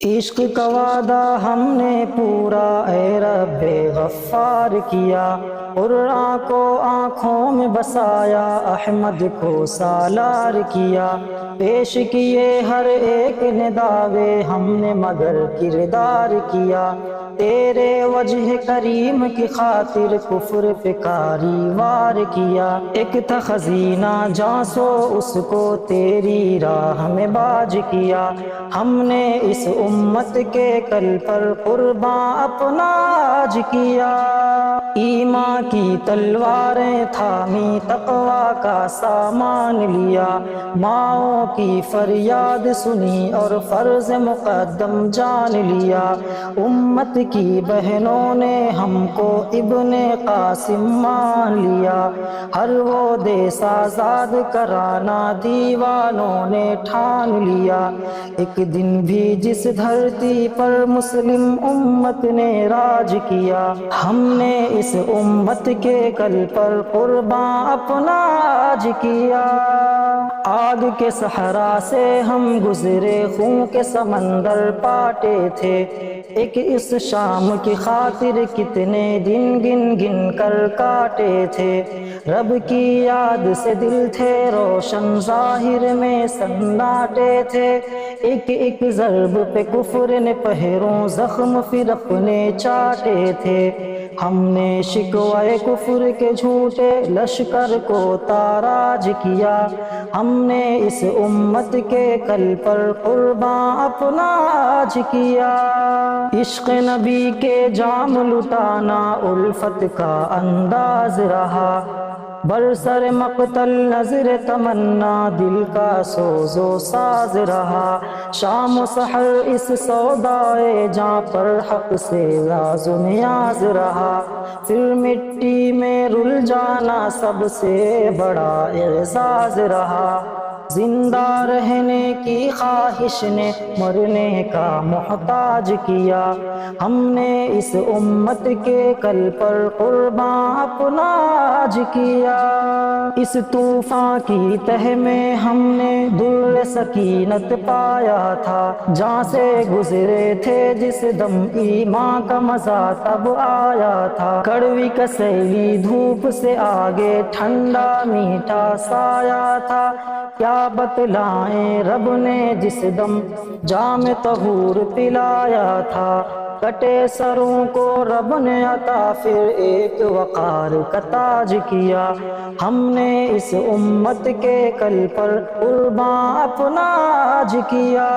عشق کا وعدہ ہم نے پورا اے رب غفار کیا، قرآن کو آنکھوں میں بسایا، احمد کو سالار کیا، پیش کیے ہر ایک نے دعوے، ہم نے مگر کردار کیا، تیرے وجہ کریم کی خاطر کفر پہ کاری وار کیا، ایک تھا خزینہ جاں سو اس کو تیری راہ میں باج کیا، ہم نے اس امت کے کل پر قرباں اپنا آج کیا، ایمان کی تلواریں تھامی تقویٰ کا سامان لیا، ماؤں کی فریاد سنی اور فرض مقدم جان لیا، امت کی بہنوں نے ہم کو ابن قاسم مان لیا، ہر وہ دیس آزاد کرانا دیوانوں نے ٹھان لیا، ایک دن بھی جس دھرتی پر مسلم امت نے راج کیا، ہم نے اس امت کے کل پر قرباں اپنا آج کیا، آگ کے صحرا سے ہم گزرے، خون کے سمندر پاٹے تھے، ایک اس شام کی خاطر کتنے دن گن گن کر کاٹے تھے، رب کی یاد سے دل تھے روشن، ظاہر میں سناٹے تھے، ایک ایک ضرب پہ کفر نے پہروں زخم پھر اپنے چاٹے تھے، ہم نے شکوائے کفر کے جھوٹے لشکر کو تاراج کیا، ہم نے اس امت کے کل پر قرباں اپنا آج کیا، عشق نبی کے جام لٹانا الفت کا انداز رہا، برسر مقتل نظر تمنا دل کا سوز و ساز رہا، شام و سحر اس سودائے جاں پر حق سے راز و نیاز رہا، پھر مٹی میں رل جانا سب سے بڑا اعزاز رہا، زندہ رہنے کی خواہش نے مرنے کا محتاج کیا، ہم نے اس امت کے کل پر قرباں اپنا آج کیا، اس طوفان کی تہ میں ہم نے در سکینت پایا تھا، جہاں سے گزرے تھے جس دم ایمان کا مزہ تب آیا تھا، کڑوی کسیلی دھوپ سے آگے ٹھنڈا میٹھا سایہ تھا، کیا بتلائیں رب نے جس دم جام طہور پلایا تھا، کٹے سروں کو رب نے عطا پھر ایک وقار کا تاج کیا، ہم نے اس امت کے کل پر قرباں اپنا آج کیا۔